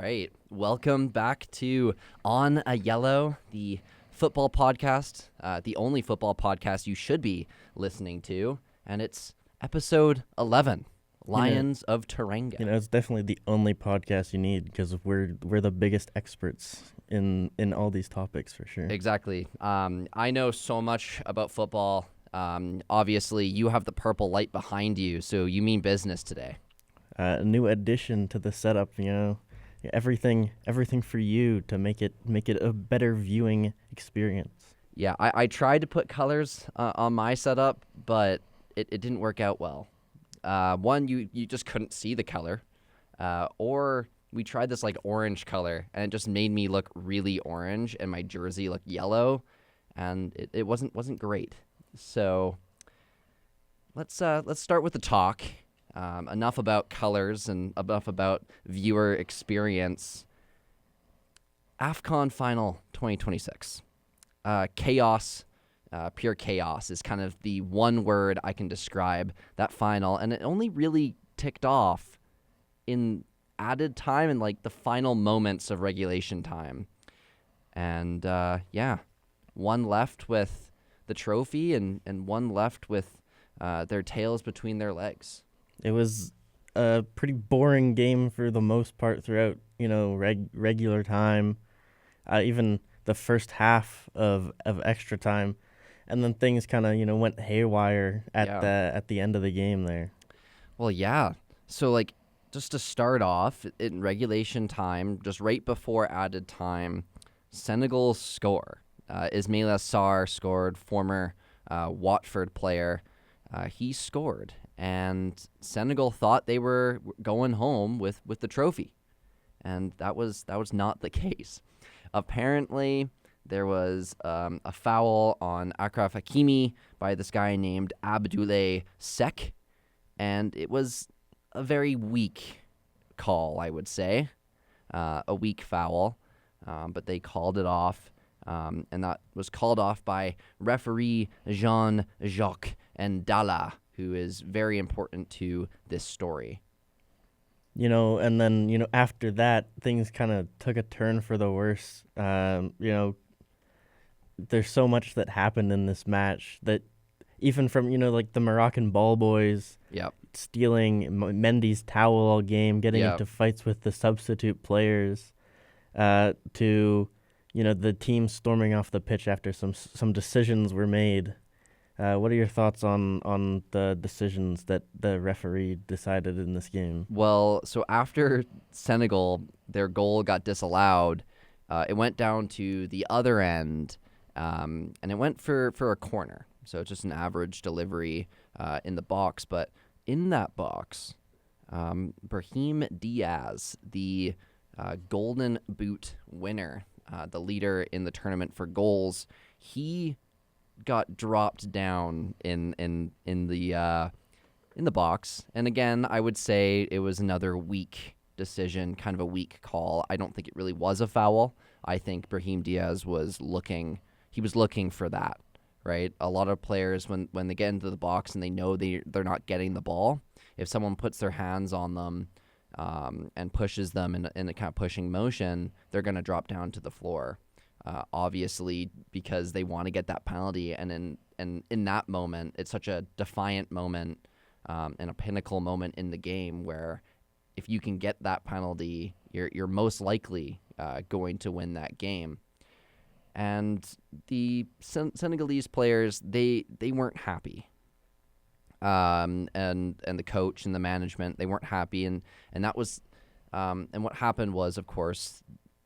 right. Welcome back to On a Yellow, the football podcast, the only football podcast you should be listening to. And it's episode 11, Lions of Teranga. It's definitely the only podcast you need because we're the biggest experts in all these topics for sure. Exactly. I know so much about football. Obviously, you have the purple light behind you, so you mean business today. A new addition to the setup, everything for you to make it a better viewing experience. Yeah, I tried to put colors on my setup, but it didn't work out well. One, you just couldn't see the color, or we tried this like orange color, and it just made me look really orange, and my jersey looked yellow, and it wasn't great. So let's start with the talk. Enough about colors and enough about viewer experience. AFCON Final 2026. Chaos, pure chaos is kind of the one word I can describe that final. And it only really ticked off in added time and like the final moments of regulation time. And one left with the trophy and one left with their tails between their legs. It was a pretty boring game for the most part throughout, regular time, even the first half of extra time, and then things kind of went haywire at the end of the game there. Well, yeah. So like just to start off in regulation time, just right before added time, Senegal score. Ismaila Sarr scored, former Watford player. He scored. And Senegal thought they were going home with the trophy, and that was not the case. Apparently, there was a foul on Achraf Hakimi by this guy named Abdoulaye Seck, and it was a very weak call, I would say, a weak foul, but they called it off, and that was called off by referee Jean-Jacques Ndala, who is very important to this story. And then, after that, things kind of took a turn for the worse. There's so much that happened in this match that even from, like the Moroccan ball boys stealing Mendy's towel all game, getting into fights with the substitute players, to, the team storming off the pitch after some decisions were made. What are your thoughts on the decisions that the referee decided in this game? Well, so after Senegal, their goal got disallowed, it went down to the other end, and it went for a corner. So it's just an average delivery in the box. But in that box, Brahim Diaz, the Golden Boot winner, the leader in the tournament for goals, he got dropped down in the box. And again, I would say it was another weak decision, kind of a weak call. I don't think it really was a foul. I think Brahim Diaz was looking for that, right? A lot of players, when they get into the box and they know they're not getting the ball, if someone puts their hands on them and pushes them in a kind of pushing motion, they're going to drop down to the floor. Obviously, because they want to get that penalty, and in that moment, it's such a defiant moment and a pinnacle moment in the game where if you can get that penalty, you're most likely going to win that game. And the Senegalese players, they weren't happy, and the coach and the management, they weren't happy, and that was and what happened was, of course,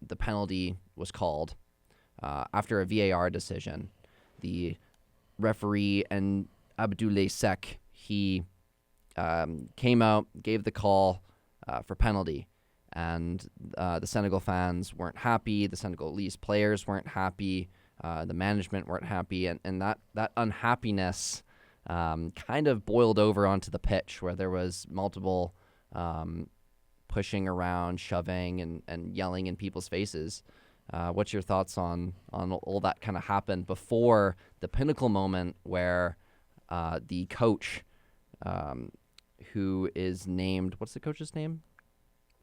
the penalty was called. After a VAR decision, the referee and Abdoulaye Seck, he came out, gave the call for penalty, and the Senegal fans weren't happy, the Senegalese players weren't happy, the management weren't happy, and that unhappiness kind of boiled over onto the pitch, where there was multiple pushing around, shoving, and yelling in people's faces. What's your thoughts on all that kind of happened before the pinnacle moment where the coach, who is named, what's the coach's name?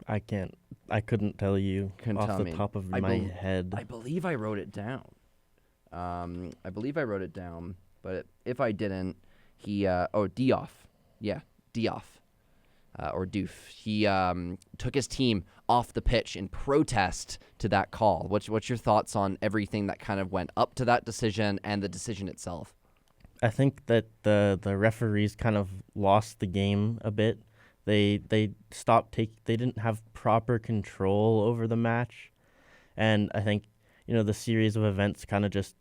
I couldn't tell you Couldn't off tell the me. top of my head. I believe I wrote it down. But if I didn't, Diouf. Yeah, Diouf. Or Doof. He took his team off the pitch in protest to that call. What's your thoughts on everything that kind of went up to that decision and the decision itself? I think that the referees kind of lost the game a bit. They they didn't have proper control over the match, and I think the series of events kind of just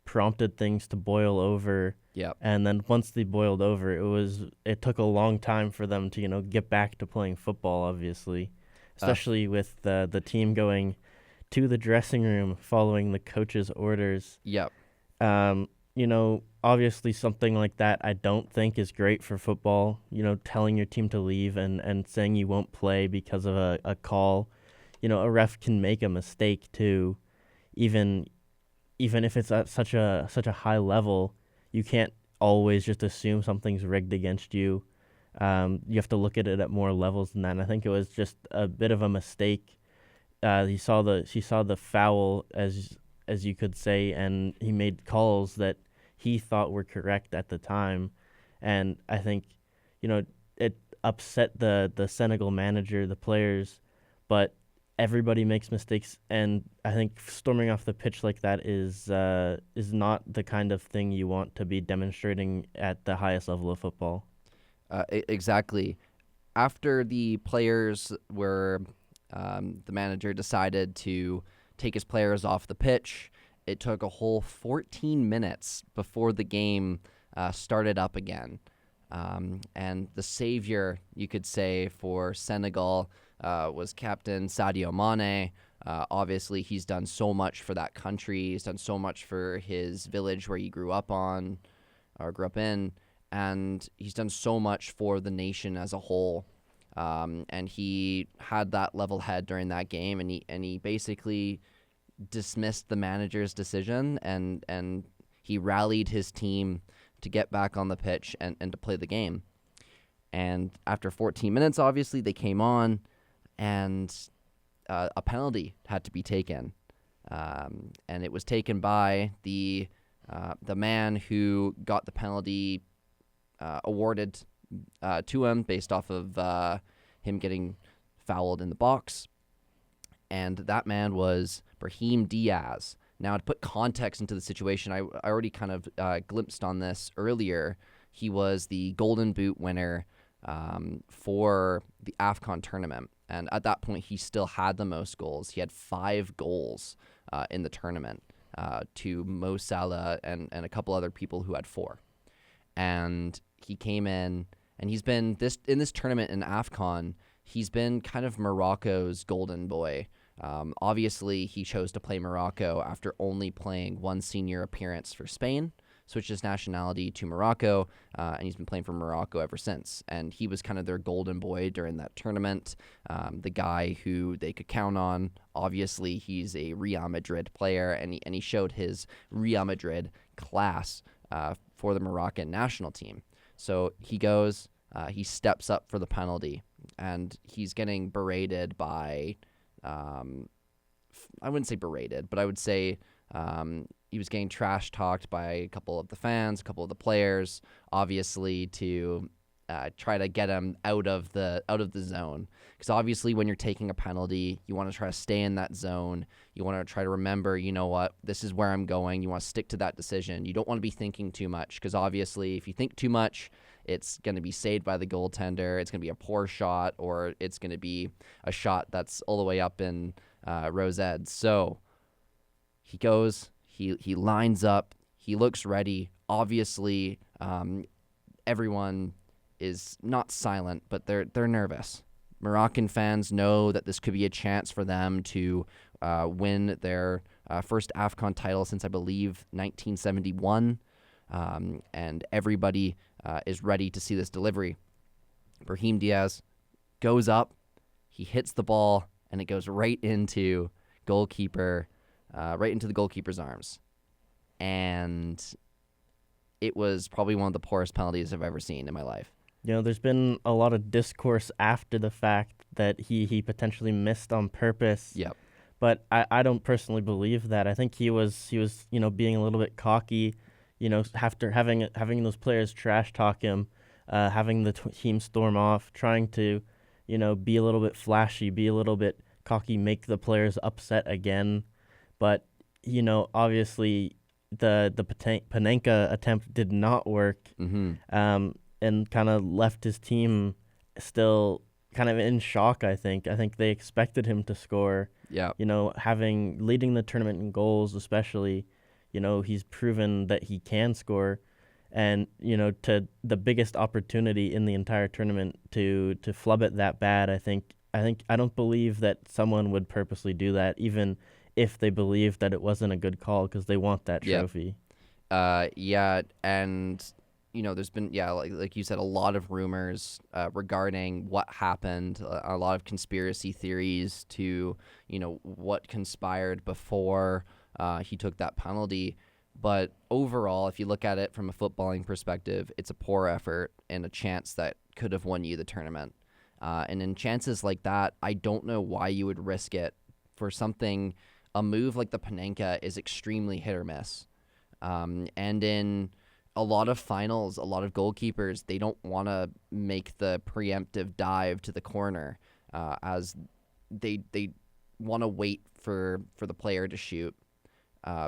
prompted things to boil over. Yep. And then once they boiled over, it took a long time for them to get back to playing football, obviously, especially with the team going to the dressing room following the coach's orders. Yep. Obviously something like that I don't think is great for football, telling your team to leave and saying you won't play because of a call. A ref can make a mistake too, even if it's at such a high level. You can't always just assume something's rigged against you. You have to look at it at more levels than that. And I think it was just a bit of a mistake. He saw the foul, as you could say, and he made calls that he thought were correct at the time. And I think, it upset the Senegal manager, the players, but everybody makes mistakes, and I think storming off the pitch like that is not the kind of thing you want to be demonstrating at the highest level of football. Exactly. After the players were, the manager decided to take his players off the pitch, it took a whole 14 minutes before the game started up again. And the savior, you could say, for Senegal was Captain Sadio Mane. Obviously, he's done so much for that country. He's done so much for his village where he grew up in, and he's done so much for the nation as a whole. And he had that level head during that game, and he basically dismissed the manager's decision, and he rallied his team to get back on the pitch and to play the game. And after 14 minutes, obviously, they came on, and a penalty had to be taken. And it was taken by the man who got the penalty awarded to him based off of him getting fouled in the box. And that man was Brahim Diaz. Now, to put context into the situation, I already kind of glimpsed on this earlier. He was the Golden Boot winner for the AFCON tournament. And at that point, he still had the most goals. He had 5 goals in the tournament to Mo Salah and a couple other people who had 4. And he came in, and he's been in this tournament in AFCON, he's been kind of Morocco's golden boy. Obviously, he chose to play Morocco after only playing one senior appearance for Spain, switched his nationality to Morocco, and he's been playing for Morocco ever since. And he was kind of their golden boy during that tournament, the guy who they could count on. Obviously, he's a Real Madrid player, and he showed his Real Madrid class for the Moroccan national team. So he goes, he steps up for the penalty, and he's getting berated by... I wouldn't say berated, but I would say he was getting trash talked by a couple of the fans, a couple of the players, obviously to try to get him out of the zone. Because obviously, when you're taking a penalty, you want to try to stay in that zone. You want to try to remember, you know what, this is where I'm going. You want to stick to that decision. You don't want to be thinking too much, because obviously, if you think too much, it's going to be saved by the goaltender. It's going to be a poor shot, or it's going to be a shot that's all the way up in Rosette. So he goes, he lines up, he looks ready. Obviously, everyone is not silent, but they're nervous. Moroccan fans know that this could be a chance for them to win their first AFCON title since, I believe, 1971. And everybody is ready to see this delivery. Brahim Diaz goes up, he hits the ball, and it goes right into the goalkeeper's arms. And it was probably one of the poorest penalties I've ever seen in my life. There's been a lot of discourse after the fact that he potentially missed on purpose. Yep. But I don't personally believe that. I think he was being a little bit cocky, after having those players trash talk him, having the team storm off, trying to, be a little bit flashy, be a little bit cocky, make the players upset again. But obviously the Panenka attempt did not work, and kind of left his team still kind of in shock. I think they expected him to score. Yeah. Leading the tournament in goals, especially, he's proven that he can score, and to the biggest opportunity in the entire tournament to flub it that bad. I don't believe that someone would purposely do that, even if they believe that it wasn't a good call, because they want that trophy. Yeah, and there's been like you said, a lot of rumors regarding what happened, a lot of conspiracy theories to what conspired before he took that penalty. But overall, if you look at it from a footballing perspective, it's a poor effort and a chance that could have won you the tournament. And in chances like that, I don't know why you would risk it for something. A move like the Panenka is extremely hit or miss. And in a lot of finals, a lot of goalkeepers, they don't want to make the preemptive dive to the corner, as they want to wait for the player to shoot.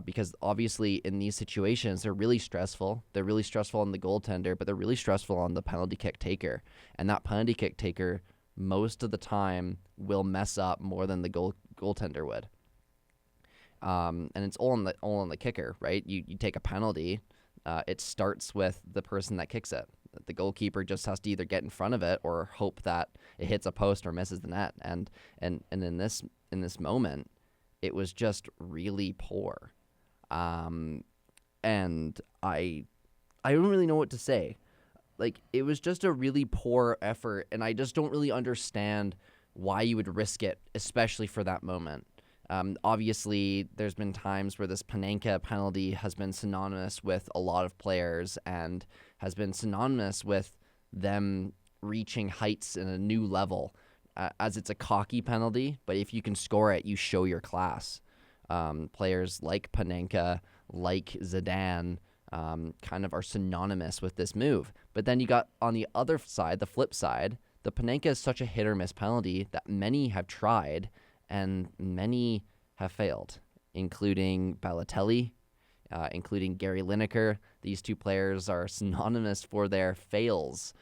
Because obviously in these situations, they're really stressful. They're really stressful on the goaltender, but they're really stressful on the penalty kick taker. And that penalty kick taker, most of the time, will mess up more than the goaltender would. And it's all on the kicker, right? You take a penalty, it starts with the person that kicks it. The goalkeeper just has to either get in front of it or hope that it hits a post or misses the net. And in this moment, it was just really poor. And I don't really know what to say. Like, it was just a really poor effort, and I just don't really understand why you would risk it, especially for that moment. Obviously, there's been times where this Panenka penalty has been synonymous with a lot of players and has been synonymous with them reaching heights in a new level, as it's a cocky penalty. But if you can score it, you show your class. Players like Panenka, like Zidane, kind of are synonymous with this move. But then you got on the other side, the flip side, the Panenka is such a hit or miss penalty that many have tried and many have failed, including Balotelli, including Gary Lineker. These two players are synonymous for their fails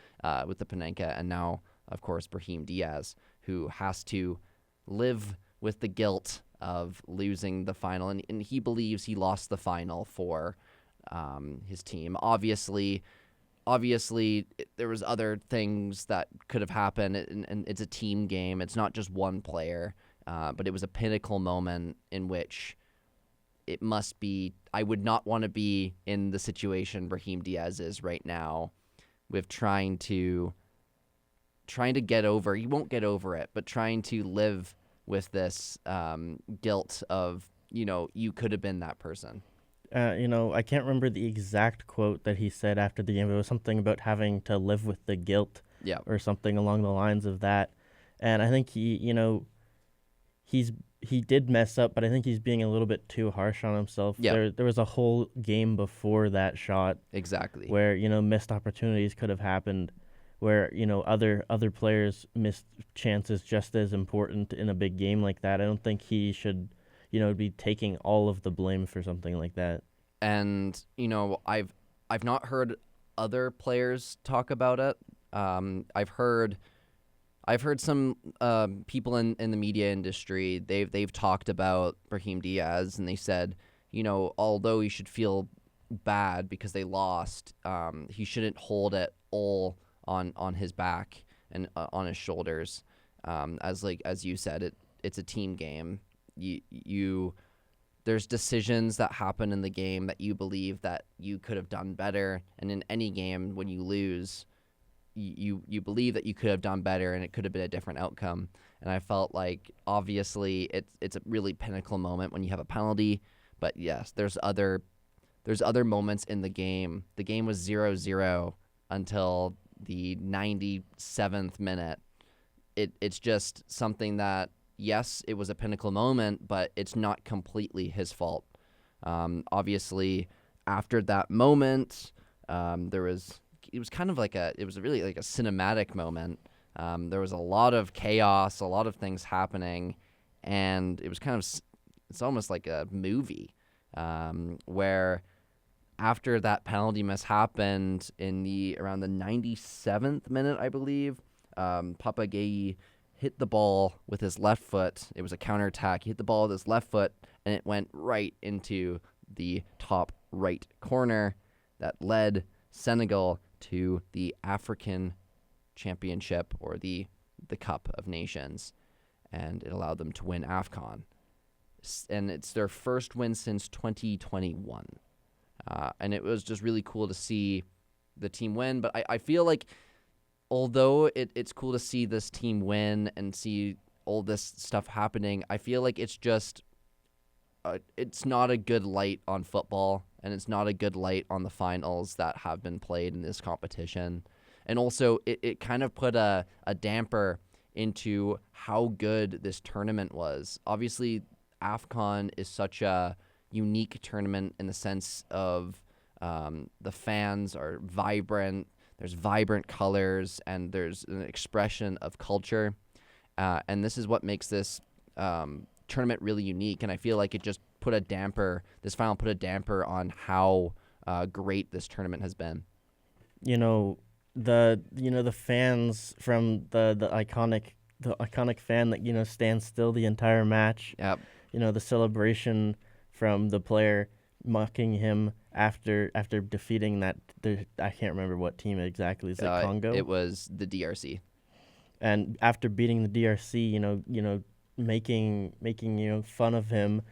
with the Panenka, and now, of course, Brahim Diaz, who has to live with the guilt of losing the final, and he believes he lost the final for his team. Obviously, there was other things that could have happened, and it's a team game. It's not just one player. But it was a pinnacle moment in which it must be. I would not want to be in the situation Brahim Diaz is right now, with trying to get over. He won't get over it, but trying to live with this guilt of you could have been that person. I can't remember the exact quote that he said after the game. It was something about having to live with the guilt, or something along the lines of that. And I think he did mess up, but I think he's being a little bit too harsh on himself. Yeah. There was a whole game before that shot, exactly, where missed opportunities could have happened, where other players missed chances just as important in a big game like that. I don't think he should be taking all of the blame for something like that. And I've not heard other players talk about it. I've heard some people in the media industry, they've talked about Brahim Diaz, and they said, although he should feel bad because they lost, he shouldn't hold it all on his back and on his shoulders. As you said, it's a team game. There's decisions that happen in the game that you believe that you could have done better, and in any game when you lose, you believe that you could have done better and it could have been a different outcome. And I felt like, obviously, it's a really pinnacle moment when you have a penalty, but yes, there's other moments in the game. The game was 0-0 until the 97th minute. It's just something that, yes, it was a pinnacle moment, but it's not completely his fault. Obviously, after that moment, it was really like a cinematic moment. There was a lot of chaos, a lot of things happening, and it was it's almost like a movie, where after that penalty miss happened around the 97th minute, I believe, Papagei hit the ball with his left foot. It was a counterattack. He hit the ball with his left foot, and it went right into the top right corner that led Senegal to the African Championship, or the Cup of Nations, and it allowed them to win AFCON. And it's their first win since 2021. And it was just really cool to see the team win. But I feel like, although it's cool to see this team win and see all this stuff happening, I feel like it's just it's not a good light on football, and it's not a good light on the finals that have been played in this competition. And also, it kind of put a damper into how good this tournament was. Obviously, AFCON is such a unique tournament in the sense of the fans are vibrant, there's vibrant colors, and there's an expression of culture. And this is what makes this tournament really unique. And I feel like this final put a damper on how great this tournament has been. The fans from the iconic fan that stands still the entire match. Yep. The celebration from the player mocking him after defeating that. I can't remember what team exactly. Is it Congo? It was the DRC. And after beating the DRC, making fun of him,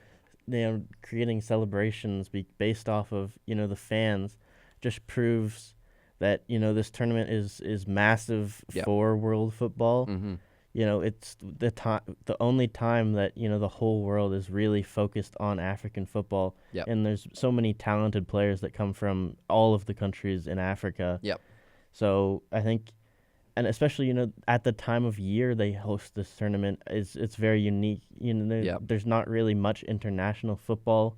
creating celebrations based off of the fans, just proves that this tournament is massive for world football. Mm-hmm. It's the only time that the whole world is really focused on African football. Yep. And there's so many talented players that come from all of the countries in Africa. Yep. So I think, and especially at the time of year they host this tournament, it's very unique. There's not really much international football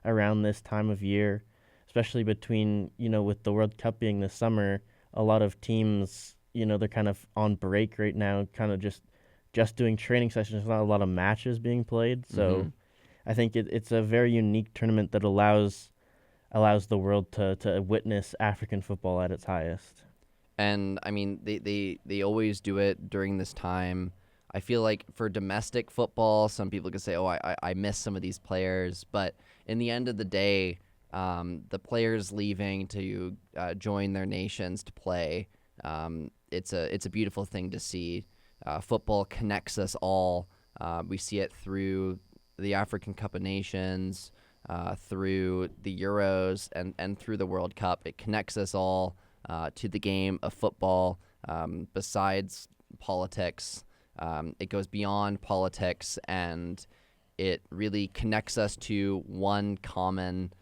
around this time of year, especially between with the World Cup being this summer. A lot of teams, they're kind of on break right now, kind of just doing training sessions. There's not a lot of matches being played, so I think it's a very unique tournament that allows the world to witness African football at its highest. And I mean, they always do it during this time. I feel like for domestic football, some people could say, "Oh, I miss some of these players," but in the end of the day, the players leaving to join their nations to play, it's a beautiful thing to see. Football connects us all. We see it through the African Cup of Nations, through the Euros, and through the World Cup. It connects us all to the game of football. Besides politics, it goes beyond politics, and it really connects us to one common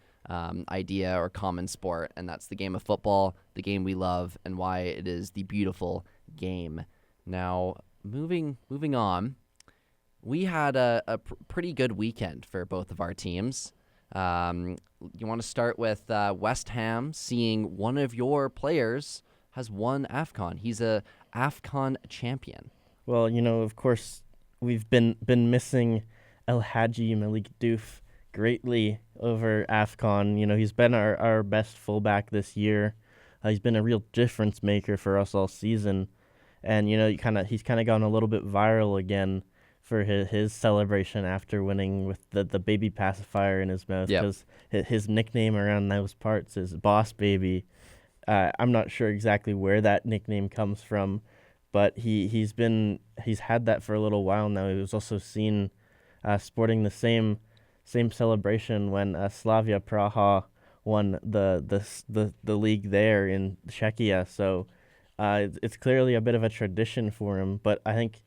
idea or common sport, and that's the game of football, the game we love, and why it is the beautiful game. Now, moving on, we had a pretty good weekend for both of our teams. You want to start with West Ham seeing one of your players has won AFCON. He's a AFCON champion. Well, of course, we've been missing El Hadji Malik Diouf greatly over AFCON. He's been our best fullback this year. He's been a real difference maker for us all season. And, he's kind of gone a little bit viral again for his celebration after winning with the baby pacifier in his mouth, because his nickname around those parts is Boss Baby. I'm not sure exactly where that nickname comes from, but he's had that for a little while now. He was also seen sporting the same celebration when Slavia Praha won the league there in Czechia. So it's clearly a bit of a tradition for him. But I think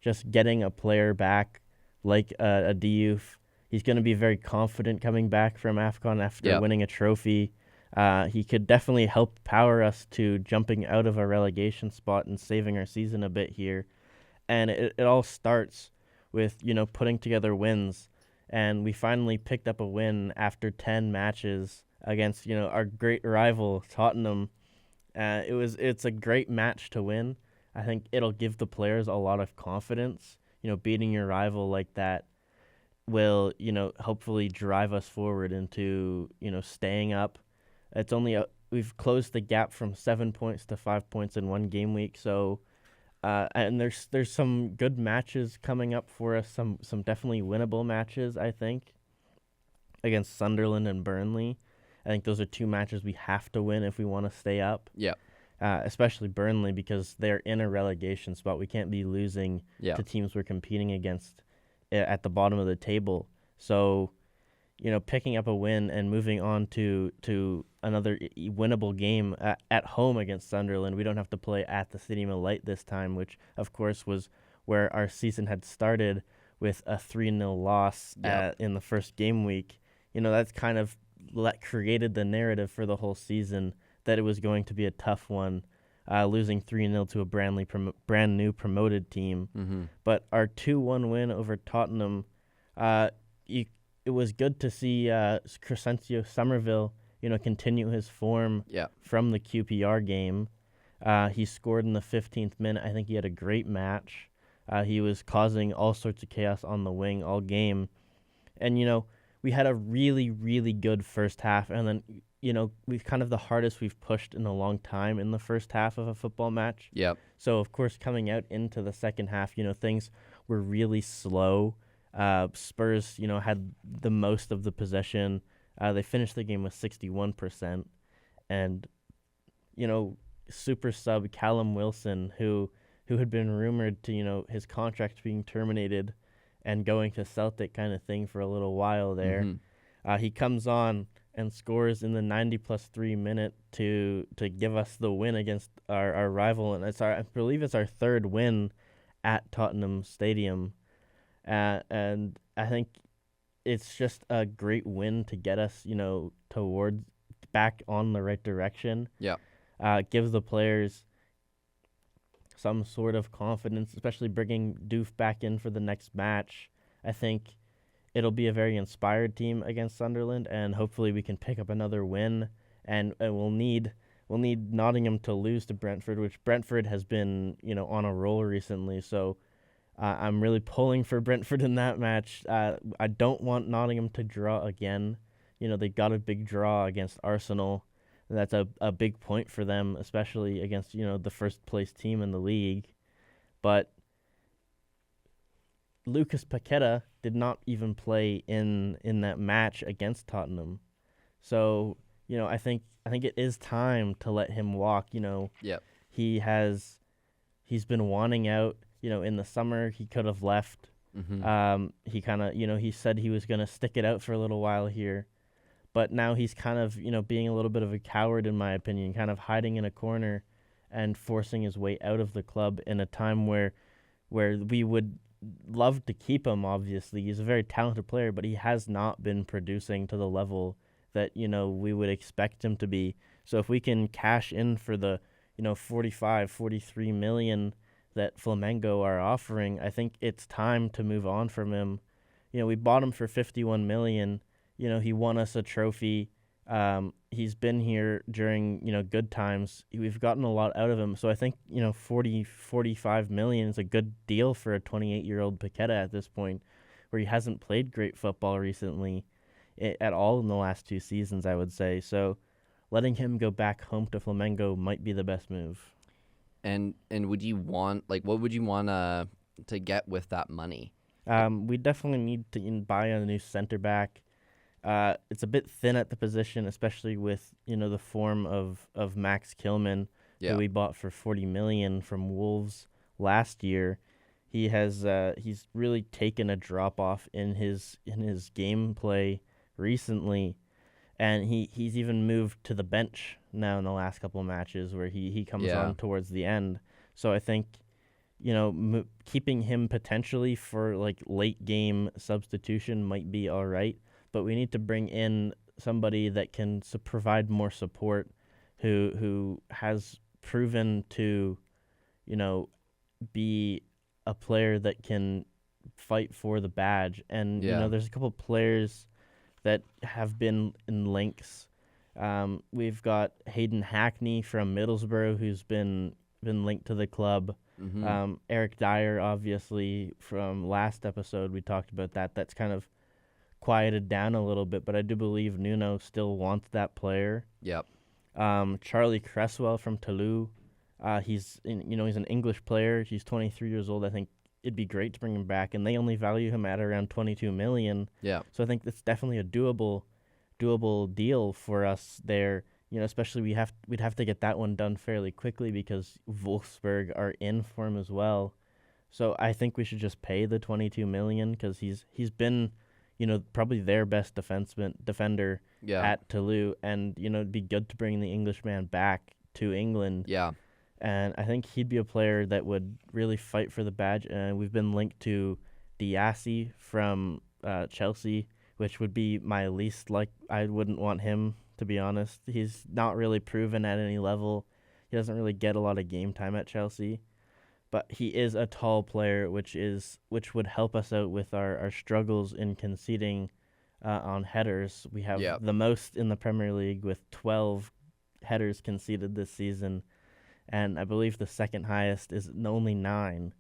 just getting a player back like a Diouf, he's going to be very confident coming back from AFCON after winning a trophy. He could definitely help power us to jumping out of a relegation spot and saving our season a bit here. And it all starts with, putting together wins. And we finally picked up a win after 10 matches against, our great rival, Tottenham. It's a great match to win. I think it'll give the players a lot of confidence. Beating your rival like that will, hopefully drive us forward into, staying up. It's only we've closed the gap from 7 points to 5 points in one game week. So, and there's some good matches coming up for us. Some definitely winnable matches, I think, against Sunderland and Burnley. I think those are two matches we have to win if we want to stay up. Yeah. Especially Burnley, because they're in a relegation spot. We can't be losing to teams we're competing against at the bottom of the table. So, picking up a win and moving on to another winnable game at home against Sunderland. We don't have to play at the Stadium of Light this time, which, of course, was where our season had started with a 3-0 loss in the first game week. That's kind of created the narrative for the whole season that it was going to be a tough one, losing 3-0 to a brand new promoted team. Mm-hmm. But our 2-1 win over Tottenham, it was good to see Crescencio Somerville, continue his form from the QPR game. He scored in the 15th minute. I think he had a great match. He was causing all sorts of chaos on the wing all game. And, we had a really, really good first half. And then, we've kind of the hardest we've pushed in a long time in the first half of a football match. Yep. So, of course, coming out into the second half, things were really slow. Spurs, had the most of the possession. They finished the game with 61%. And, super sub Callum Wilson, who had been rumored to, his contract being terminated and going to Celtic kind of thing for a little while there. Mm-hmm. He comes on and scores in the 90+3 minute to give us the win against our rival. And I believe it's our third win at Tottenham Stadium. And I think it's just a great win to get us, towards back on the right direction. Yeah. Gives the players some sort of confidence, especially bringing Doof back in for the next match. I think it'll be a very inspired team against Sunderland, and hopefully we can pick up another win. And we'll need Nottingham to lose to Brentford, which Brentford has been, on a roll recently. So I'm really pulling for Brentford in that match. I don't want Nottingham to draw again. They got a big draw against Arsenal. That's a big point for them, especially against, the first place team in the league. But Lucas Paqueta did not even play in that match against Tottenham. So, I think it is time to let him walk. Yep. He's been wanting out. In the summer he could have left. Mm-hmm. He kind of, he said he was going to stick it out for a little while here. But now he's kind of, being a little bit of a coward, in my opinion, kind of hiding in a corner and forcing his way out of the club in a time where we would love to keep him, obviously. He's a very talented player, but he has not been producing to the level that, we would expect him to be. So if we can cash in for the, 45, 43 million that Flamengo are offering, I think it's time to move on from him. We bought him for 51 million. He won us a trophy. He's been here during, good times. We've gotten a lot out of him. So I think, 45 million is a good deal for a 28-year-old Paqueta at this point, where he hasn't played great football recently at all in the last 2 seasons, I would say. So letting him go back home to Flamengo might be the best move. And would you want, what would you want to get with that money? We definitely need to buy a new center back. It's a bit thin at the position, especially with, the form of Max Kilman, who we bought for 40 million from Wolves last year. He's really taken a drop off in his gameplay recently, and he's even moved to the bench now in the last couple of matches where he comes on towards the end. So I think, keeping him potentially for late game substitution might be all right. But we need to bring in somebody that can provide more support, who has proven to, you know, be a player that can fight for the badge. And there's a couple players that have been in links. We've got Hayden Hackney from Middlesbrough, who's been linked to the club. Mm-hmm. Eric Dyer, obviously, from last episode, we talked about that. That's kind of quieted down a little bit, but I do believe Nuno still wants that player. Yep. Charlie Cresswell from Toulouse. He's an English player. He's 23 years old. I think it'd be great to bring him back, and they only value him at around 22 million. Yeah. So I think that's definitely a doable deal for us there. Especially we'd have to get that one done fairly quickly because Wolfsburg are in for him as well. So I think we should just pay the 22 million because he's been, probably their best defender at Toulouse, and it'd be good to bring the Englishman back to England. Yeah. And I think he'd be a player that would really fight for the badge. And we've been linked to Diassi from Chelsea, which would be my least I wouldn't want him, to be honest. He's not really proven at any level. He doesn't really get a lot of game time at Chelsea. But he is a tall player, which would help us out with our struggles in conceding on headers. We have the most in the Premier League with 12 headers conceded this season. And I believe the second highest is only 9.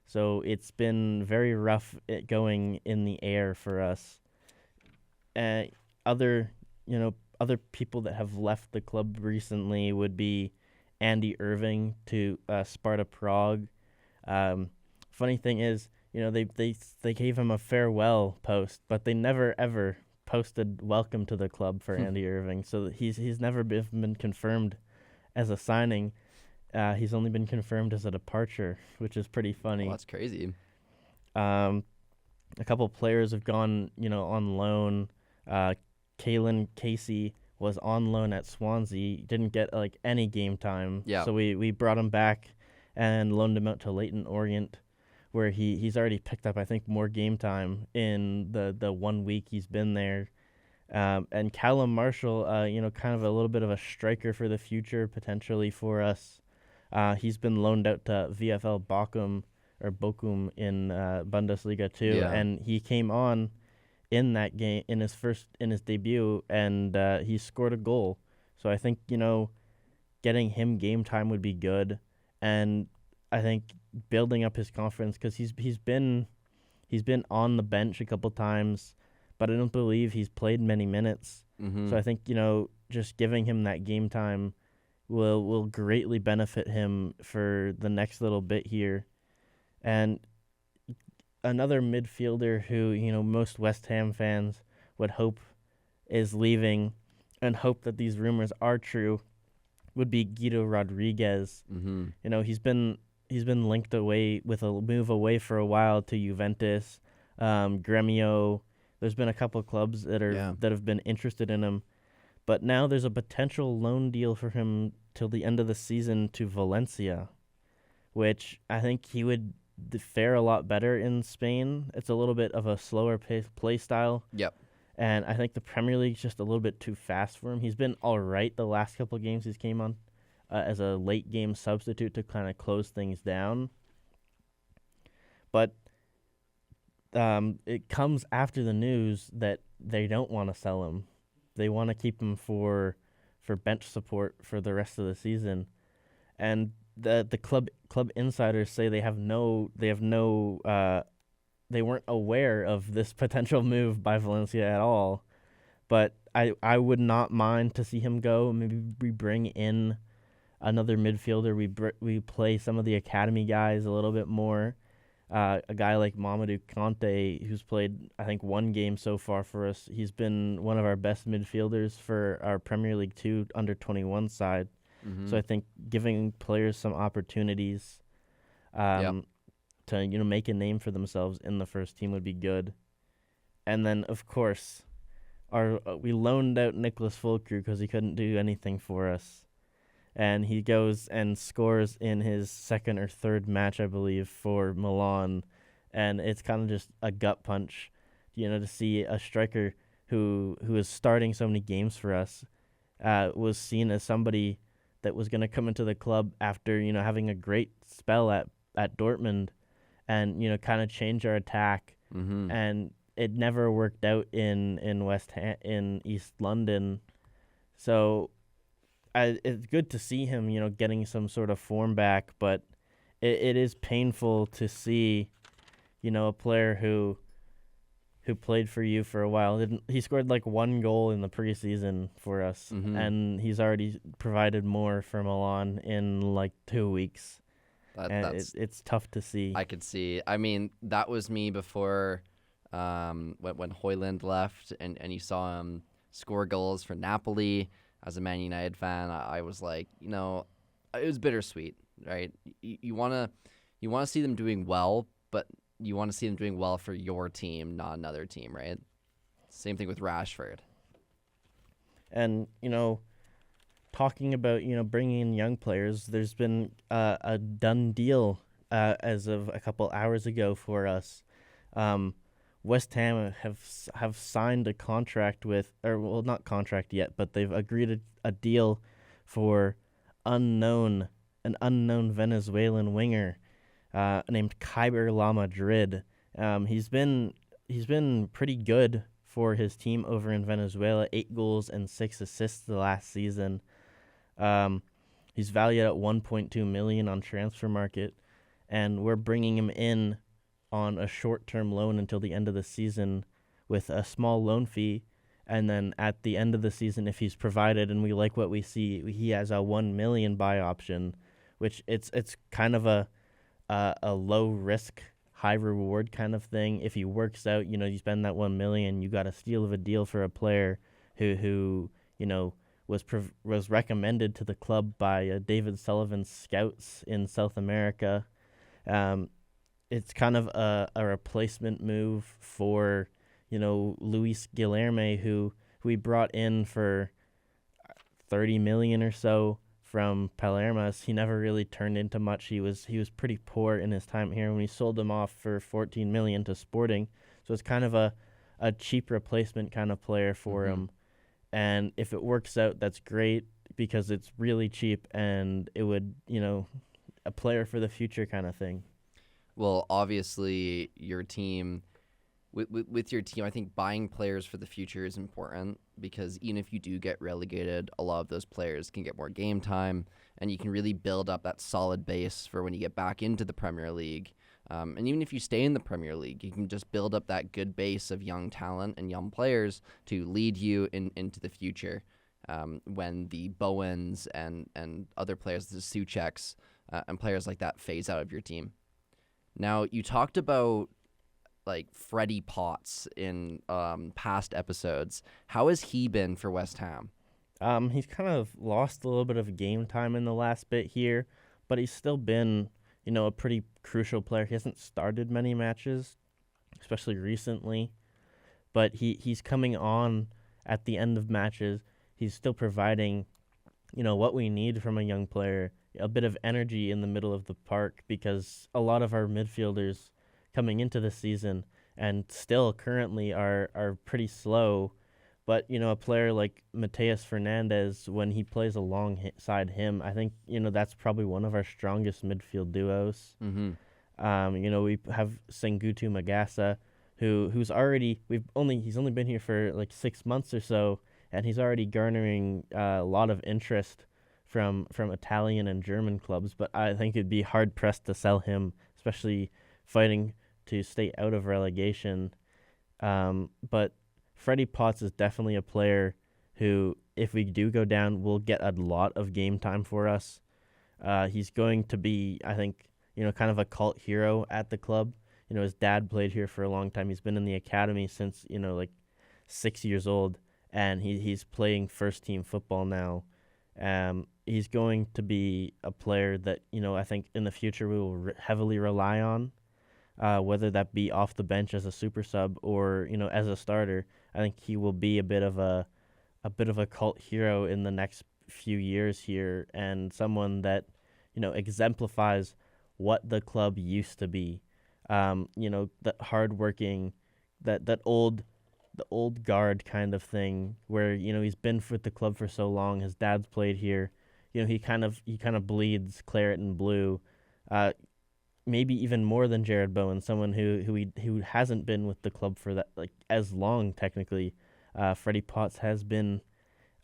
So it's been very rough going in the air for us. Other people that have left the club recently would be Andy Irving to Sparta Prague. Funny thing is, they gave him a farewell post, but they never ever posted welcome to the club for Andy Irving. So he's never been confirmed as a signing. He's only been confirmed as a departure, which is pretty funny. Well, that's crazy. A couple players have gone, on loan. Kalen Casey was on loan at Swansea, didn't get any game time. Yeah. So we brought him back and loaned him out to Leyton Orient, where he's already picked up, I think, more game time in the 1 week he's been there. And Callum Marshall, kind of a little bit of a striker for the future potentially for us. He's been loaned out to VfL Bochum in Bundesliga too, and he came on in that game in his debut, and he scored a goal. So I think getting him game time would be good, and I think building up his confidence because he's been on the bench a couple times, but I don't believe he's played many minutes. Mm-hmm. So I think just giving him that game time will greatly benefit him for the next little bit here. And another midfielder who, most West Ham fans would hope is leaving and hope that these rumors are true would be Guido Rodriguez. Mm-hmm. He's been linked away with a move away for a while to Juventus, Gremio. There's been a couple clubs that have been interested in him. But now there's a potential loan deal for him till the end of the season to Valencia, which I think he would fare a lot better in Spain. It's a little bit of a slower play style. Yep. And I think the Premier League's just a little bit too fast for him. He's been all right the last couple of games he's came on as a late game substitute to kind of close things down. But it comes after the news that they don't want to sell him. They want to keep him for bench support for the rest of the season, and the club insiders say they weren't aware of this potential move by Valencia at all. But I would not mind to see him go. Maybe we bring in another midfielder. We play some of the academy guys a little bit more. A guy like Mamadou Kanté, who's played, I think, 1 game so far for us. He's been one of our best midfielders for our Premier League 2 under-21 side. Mm-hmm. So I think giving players some opportunities to make a name for themselves in the first team would be good. And then, of course, we loaned out Nicholas Fulcru because he couldn't do anything for us. And he goes and scores in his second or third match, I believe, for Milan. And it's kind of just a gut punch, to see a striker who is starting so many games for us, was seen as somebody that was going to come into the club after having a great spell at Dortmund, and kind of change our attack. Mm-hmm. And it never worked out in in East London. So it's good to see him, getting some sort of form back, but it is painful to see, a player who played for you for a while. He scored like one goal in the preseason for us, and he's already provided more for Milan in like 2 weeks. It's tough to see. I could see. I mean, that was me before when Højlund left, and you saw him score goals for Napoli. As a Man United fan, I was like, it was bittersweet, right? You wanna see them doing well, but you want to see them doing well for your team, not another team, right? Same thing with Rashford. And talking about bringing in young players, there's been a done deal as of a couple hours ago for us. West Ham have signed a contract with, or well, not contract yet, but they've agreed a deal for an unknown Venezuelan winger named Khyber La Madrid. He's been pretty good for his team over in Venezuela. 8 goals and 6 assists the last season. He's valued at 1.2 million on transfer market, and we're bringing him in on a short-term loan until the end of the season with a small loan fee, and then at the end of the season, if he's provided and we like what we see, he has a 1 million buy option, which it's kind of a low risk, high reward kind of thing. If he works out, you spend that 1 million, you got a steal of a deal for a player who was recommended to the club by David Sullivan's scouts in South America. It's kind of a replacement move for, Luis Guilherme, who we brought in for 30 million or so from Palermo. He never really turned into much. He was pretty poor in his time here when we sold him off for 14 million to Sporting. So it's kind of a cheap replacement kind of player for him. And if it works out, that's great because it's really cheap and it would, a player for the future kind of thing. Well, obviously, your team, with your team, I think buying players for the future is important because even if you do get relegated, a lot of those players can get more game time, and you can really build up that solid base for when you get back into the Premier League. And even if you stay in the Premier League, you can just build up that good base of young talent and young players to lead you into the future when the Bowens and other players, the Součeks, and players like that phase out of your team. Now, you talked about like Freddie Potts in past episodes. How has he been for West Ham? He's kind of lost a little bit of game time in the last bit here, but he's still been, a pretty crucial player. He hasn't started many matches, especially recently, but he's coming on at the end of matches. He's still providing, what we need from a young player. A bit of energy in the middle of the park because a lot of our midfielders coming into the season and still currently are pretty slow. But, a player like Mateus Fernandes, when he plays alongside him, I think, that's probably one of our strongest midfield duos. Mm-hmm. We have Sengutu Magasa, he's only been here for like 6 months or so, and he's already garnering a lot of interest from Italian and German clubs, but I think it'd be hard pressed to sell him, especially fighting to stay out of relegation. But Freddie Potts is definitely a player who, if we do go down, will get a lot of game time for us. He's going to be, I think, kind of a cult hero at the club. His dad played here for a long time. He's been in the academy since, like 6 years old, and he's playing first team football now. He's going to be a player that, I think in the future we will heavily rely on, whether that be off the bench as a super sub or, as a starter. I think he will be a bit of a cult hero in the next few years here, and someone that, exemplifies what the club used to be. That hardworking, that old the old guard kind of thing, where he's been with the club for so long. His dad's played here. He kind of bleeds claret and blue. Maybe even more than Jared Bowen, someone who hasn't been with the club for that as long technically. Freddie Potts has been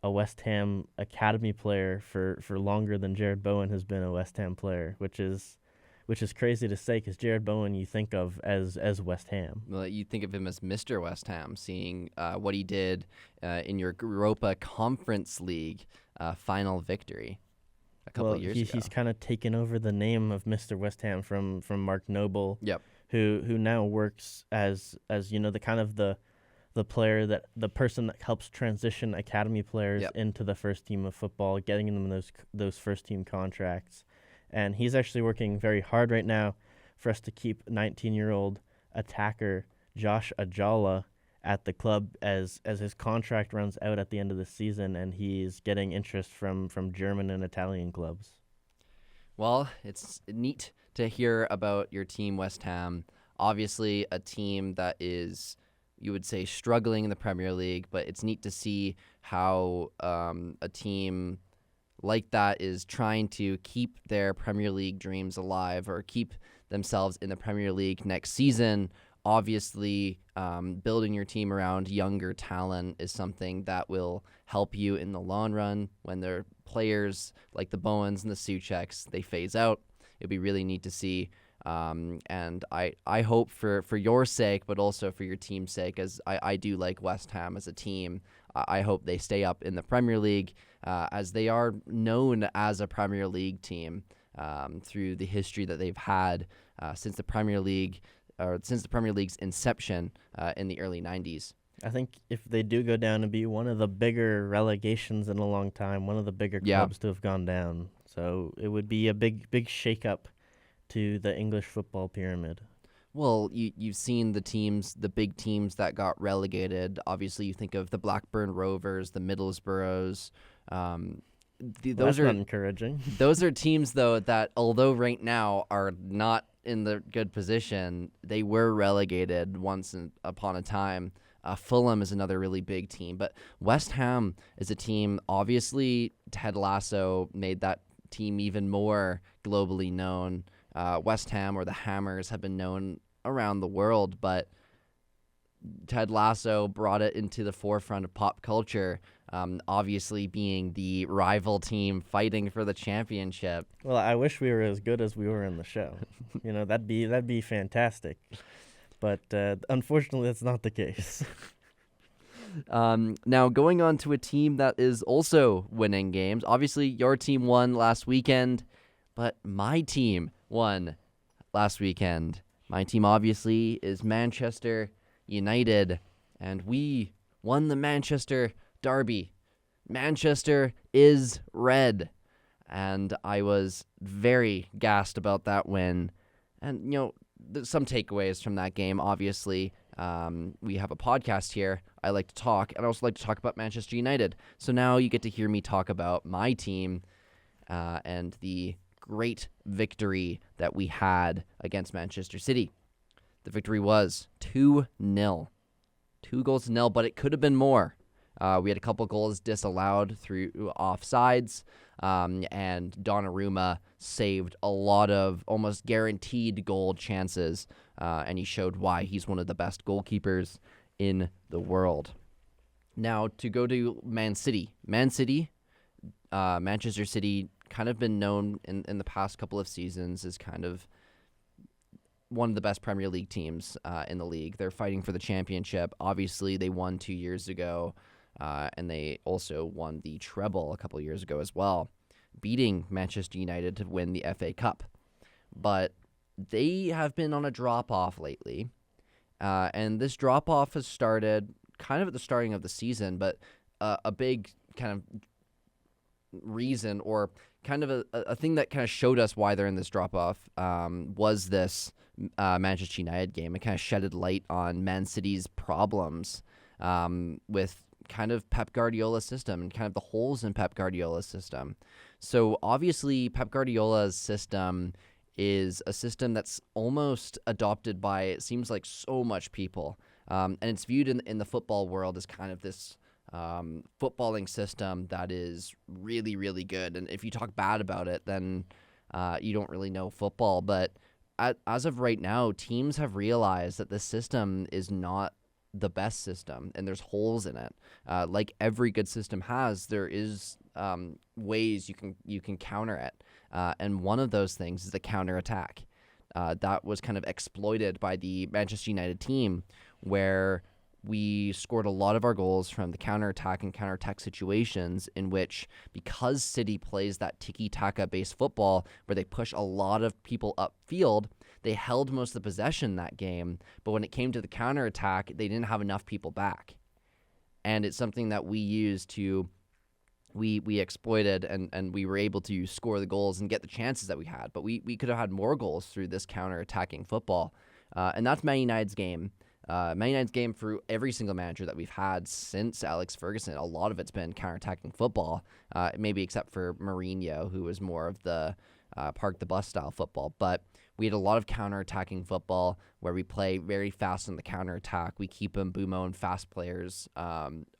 a West Ham academy player for longer than Jared Bowen has been a West Ham player, which is crazy to say, because Jared Bowen you think of as West Ham. Well, you think of him as Mr. West Ham, seeing what he did in your Europa Conference League final victory a couple of years ago. He's kind of taken over the name of Mr. West Ham from Mark Noble, yep. who now works as the kind of the player, the person that helps transition academy players yep. into the first team of football, getting them those first team contracts. And he's actually working very hard right now for us to keep 19-year-old attacker Josh Ajala at the club as his contract runs out at the end of the season, and he's getting interest from German and Italian clubs. Well, it's neat to hear about your team, West Ham. Obviously, a team that is, you would say, struggling in the Premier League, but it's neat to see how a team like that is trying to keep their Premier League dreams alive, or keep themselves in the Premier League next season. Obviously, building your team around younger talent is something that will help you in the long run. When their players like the Bowens and the Součeks, they phase out, it'd be really neat to see. And I hope for your sake, but also for your team's sake, as I do like West Ham as a team, I hope they stay up in the Premier League, as they are known as a Premier League team through the history that they've had since the Premier League's inception in the early 90s. I think if they do go down, it'd be one of the bigger relegations in a long time, one of the bigger clubs to have gone down. So it would be a big shake-up to the English football pyramid. Well, you've seen the big teams that got relegated. Obviously, you think of the Blackburn Rovers, the Middlesbroughs. Those are not encouraging. Those are teams, though, that although right now are not in the good position, they were relegated once upon a time. Fulham is another really big team. But West Ham is a team, obviously, Ted Lasso made that team even more globally known. West Ham, or the Hammers, have been known around the world, but Ted Lasso brought it into the forefront of pop culture, obviously being the rival team fighting for the championship. Well, I wish we were as good as we were in the show. That'd be fantastic. But unfortunately, that's not the case. Now, going on to a team that is also winning games. Obviously, your team won last weekend, but my team won last weekend. My team, obviously, is Manchester United, and we won the Manchester Derby. Manchester is red, and I was very gassed about that win. And, some takeaways from that game, obviously. We have a podcast here. I like to talk, and I also like to talk about Manchester United. So now you get to hear me talk about my team and the great victory that we had against Manchester City. The victory was 2-0. 2 goals to nil, but it could have been more. We had a couple goals disallowed through offsides, and Donnarumma saved a lot of almost guaranteed goal chances, and he showed why he's one of the best goalkeepers in the world. Now, to go to Man City. Manchester City kind of been known in the past couple of seasons as kind of one of the best Premier League teams in the league. They're fighting for the championship. Obviously, they won 2 years ago, and they also won the treble a couple of years ago as well, beating Manchester United to win the FA Cup. But they have been on a drop-off lately, and this drop-off has started kind of at the starting of the season, but a big kind of reason, or kind of a thing that kind of showed us why they're in this drop-off was this Manchester United game. It kind of shedded light on Man City's problems with kind of Pep Guardiola's system and kind of the holes in Pep Guardiola's system. So obviously Pep Guardiola's system is a system that's almost adopted by, it seems like, so much people. And it's viewed in the football world as kind of this footballing system that is really, really good. And if you talk bad about it, then you don't really know football. But as of right now, teams have realized that this system is not the best system, and there's holes in it. Like every good system has, there is ways you can counter it. And one of those things is the counterattack. That was kind of exploited by the Manchester United team, where we scored a lot of our goals from the counterattack and counterattack situations in which, because City plays that tiki-taka based football where they push a lot of people upfield, they held most of the possession that game, but when it came to the counterattack, they didn't have enough people back. And it's something that we used to we exploited, and we were able to score the goals and get the chances that we had. But we could have had more goals through this counter-attacking football. And that's Man United's game. Man United's game for every single manager that we've had since Alex Ferguson. A lot of it's been counter-attacking football, maybe except for Mourinho, who was more of the park the bus style football. But we had a lot of counter-attacking football where we play very fast on the counter-attack. We keep Mbeumo and fast players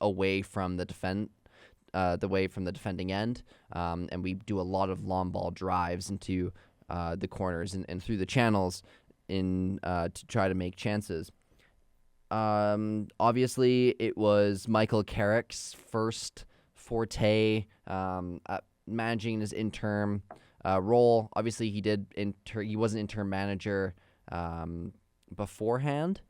away from the defending end, and we do a lot of long ball drives into the corners and through the channels to try to make chances. Obviously, it was Michael Carrick's first forte at managing his interim role. Obviously, he was an interim manager beforehand,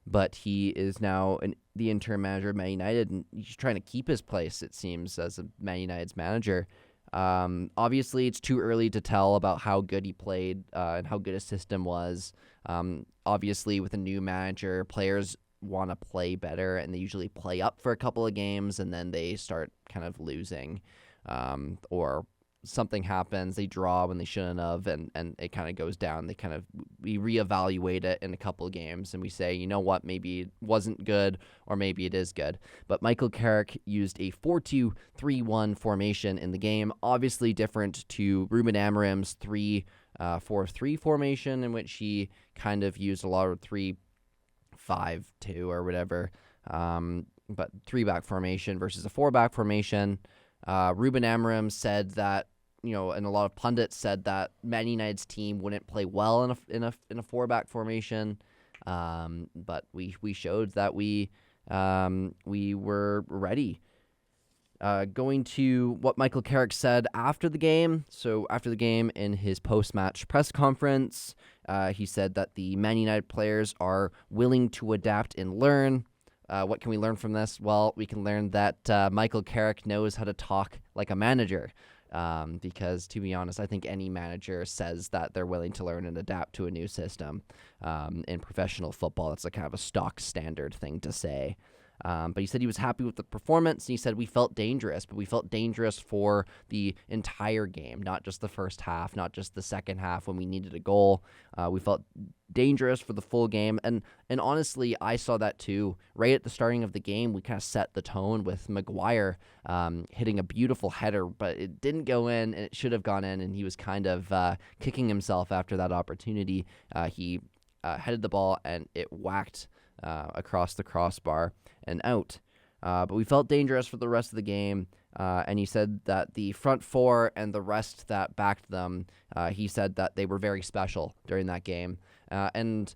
but he is now the interim manager of Man United, and he's trying to keep his place, it seems, as a Man United's manager. Obviously, it's too early to tell about how good he played and how good his system was. Obviously, with a new manager, players want to play better, and they usually play up for a couple of games, and then they start kind of losing, or something happens, they draw when they shouldn't have, and it kind of goes down. We reevaluate it in a couple of games, and we say, you know what, maybe it wasn't good, or maybe it is good. But Michael Carrick used a 4-2-3-1 formation in the game, obviously different to Ruben Amorim's 3-4-3 formation, in which he kind of used a lot of 3-5-2 or whatever, but 3-back formation versus a 4-back formation. Ruben Amorim said that, and a lot of pundits said that Man United's team wouldn't play well in a 4-back formation, but we showed that we were ready. Going to what Michael Carrick said after the game. So after the game, in his post-match press conference, he said that the Man United players are willing to adapt and learn. What can we learn from this? Well, we can learn that Michael Carrick knows how to talk like a manager. Because, to be honest, I think any manager says that they're willing to learn and adapt to a new system. In professional football, that's kind of a stock standard thing to say. But he said he was happy with the performance, and he said we felt dangerous, but we felt dangerous for the entire game, not just the first half, not just the second half when we needed a goal. We felt dangerous for the full game, and honestly, I saw that too. Right at the starting of the game, we kind of set the tone with Maguire hitting a beautiful header, but it didn't go in, and it should have gone in, and he was kind of kicking himself after that opportunity. He headed the ball, and it whacked across the crossbar and out. But we felt dangerous for the rest of the game, and he said that the front four and the rest that backed them, he said that they were very special during that game. And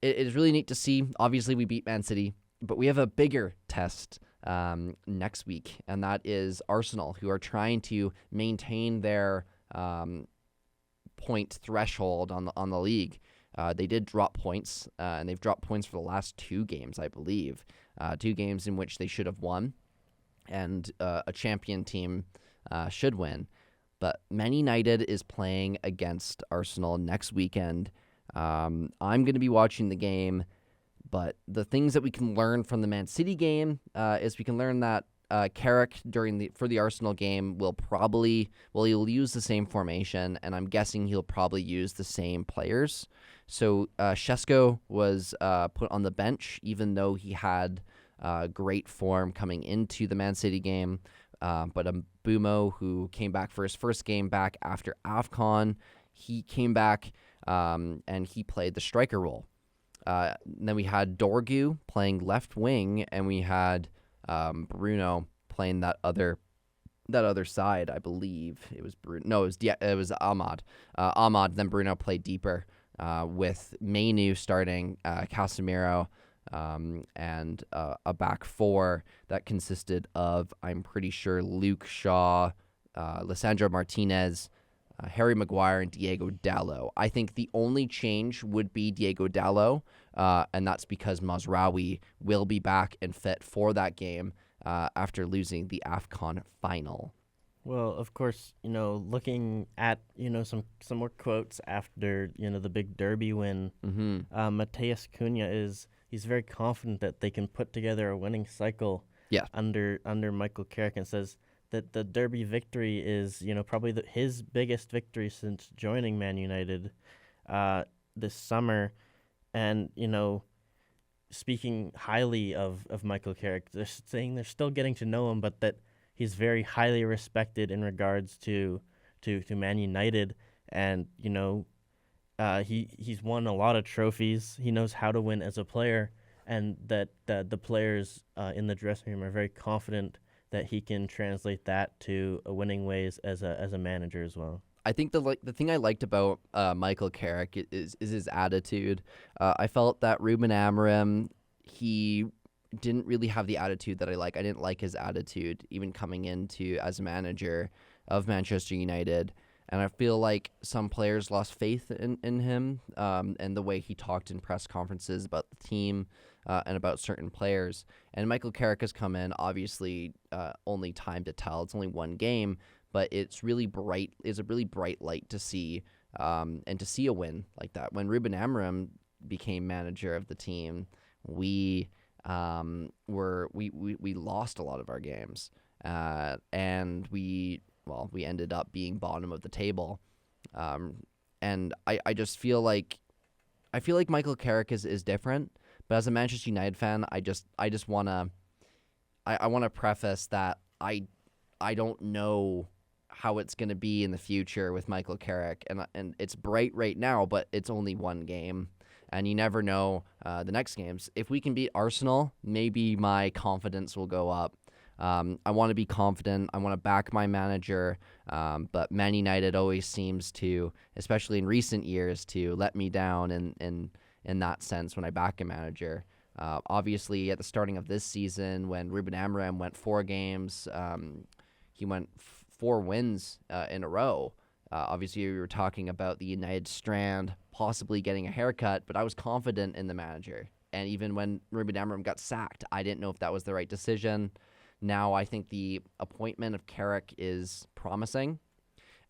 it is really neat to see. Obviously, we beat Man City, but we have a bigger test next week, and that is Arsenal, who are trying to maintain their point threshold on the league. They did drop points, and they've dropped points for the last 2 games, I believe. 2 games in which they should have won, and a champion team should win. But Man United is playing against Arsenal next weekend. I'm going to be watching the game, but the things that we can learn from the Man City game is we can learn that Carrick for the Arsenal game he'll use the same formation, and I'm guessing he'll probably use the same players. So Šeško was put on the bench, even though he had great form coming into the Man City game. But Mbeumo, who came back for his first game back after AFCON, he came back and he played the striker role. Then we had Dorgu playing left wing, and we had Bruno playing that other side. I believe it was Bruno. No, it was Ahmad. Ahmad. Then Bruno played deeper with Mainu starting, Casemiro, and a back four that consisted of, I'm pretty sure, Luke Shaw, Lissandro Martinez, Harry Maguire, and Diego Dallo. I think the only change would be Diego Dallo, and that's because Mazraoui will be back and fit for that game after losing the AFCON final. Well, of course, looking at, some more quotes after, the big derby win, Mateus Cunha he's very confident that they can put together a winning cycle under Michael Carrick, and says that the derby victory is, probably his biggest victory since joining Man United this summer. And, speaking highly of Michael Carrick, they're saying they're still getting to know him, but that he's very highly respected in regards to Man United. And, he's won a lot of trophies. He knows how to win as a player, and that the players in the dressing room are very confident that he can translate that to winning ways as a manager as well. I think the thing I liked about Michael Carrick is his attitude. I felt that Ruben Amorim, he didn't really have the attitude that I like. I didn't like his attitude even coming into as a manager of Manchester United. And I feel like some players lost faith in him and the way he talked in press conferences about the team and about certain players. And Michael Carrick has come in, obviously only time to tell. It's only one game, but it's really bright. It's a really bright light to see, and to see a win like that. When Ruben Amorim became manager of the team, we lost a lot of our games, and we ended up being bottom of the table. And I just feel like Michael Carrick is different. But as a Manchester United fan, I just wanna preface that I don't know how it's gonna be in the future with Michael Carrick, and it's bright right now, but it's only one game, and you never know the next games. If we can beat Arsenal, maybe my confidence will go up. I want to be confident. I want to back my manager, but Man United always seems to, especially in recent years, to let me down in that sense when I back a manager. Obviously, at the starting of this season, when Ruben Amorim went 4 games, he went 4 wins in a row. Obviously, we were talking about the United strand possibly getting a haircut, but I was confident in the manager. And even when Ruben Amorim got sacked, I didn't know if that was the right decision. Now I think the appointment of Carrick is promising.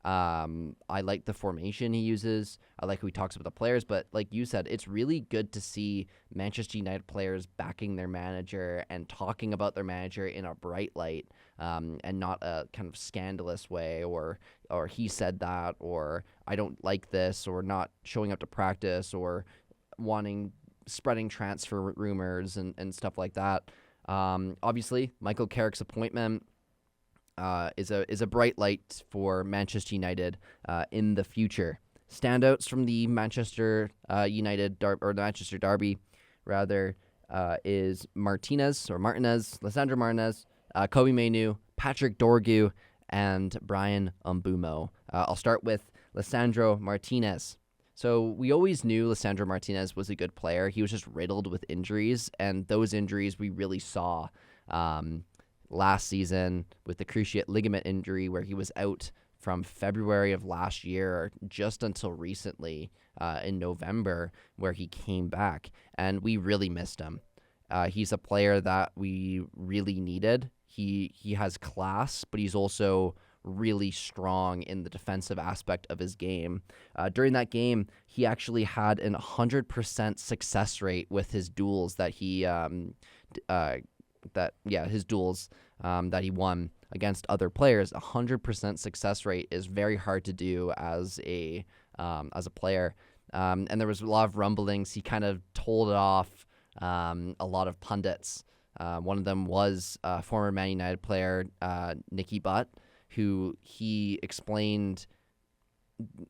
I like the formation he uses. I like who he talks about the players. But like you said, it's really good to see Manchester United players backing their manager and talking about their manager in a bright light, and not a kind of scandalous way, or he said that, or I don't like this, or not showing up to practice, or spreading transfer rumors and stuff like that. Obviously, Michael Carrick's appointment is a bright light for Manchester United in the future. Standouts from the Manchester the Manchester Derby, rather, is Lissandro Martinez, Kobe Mainu, Patrick Dorgu, and Brian Mbeumo. I'll start with Lissandro Martinez. So we always knew Lissandro Martinez was a good player. He was just riddled with injuries, and those injuries we really saw last season with the cruciate ligament injury, where he was out from February of last year just until recently in November, where he came back, and we really missed him. He's a player that we really needed. He has class, but he's also really strong in the defensive aspect of his game. During that game, he actually had an 100% success rate with his duels that he his duels that he won against other players. 100% success rate is very hard to do as a player. And there was a lot of rumblings. He kind of told it off a lot of pundits. One of them was former Man United player Nicky Butt, who he explained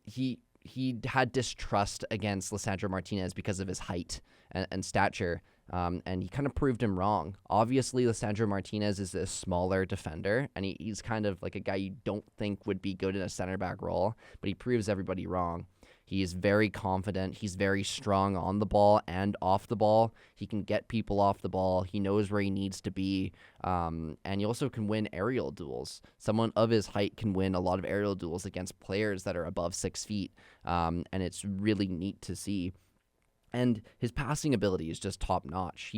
he he had distrust against Lisandro Martinez because of his height and stature, and he kind of proved him wrong. Obviously, Lisandro Martinez is a smaller defender, and he's kind of like a guy you don't think would be good in a center back role, but he proves everybody wrong. He is very confident. He's very strong on the ball and off the ball. He can get people off the ball. He knows where he needs to be. And he also can win aerial duels. Someone of his height can win a lot of aerial duels against players that are above 6 feet. And it's really neat to see. And his passing ability is just top notch.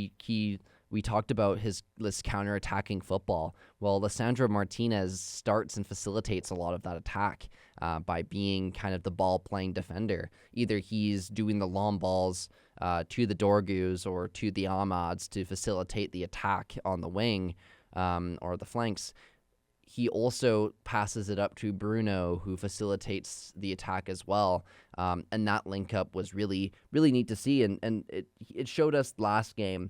We talked about this counter-attacking football. Well, Lisandro Martinez starts and facilitates a lot of that attack by being kind of the ball-playing defender. Either he's doing the long balls to the Dorgus or to the Ahmads to facilitate the attack on the wing or the flanks. He also passes it up to Bruno, who facilitates the attack as well. And that link up was really, really neat to see. And it showed us last game.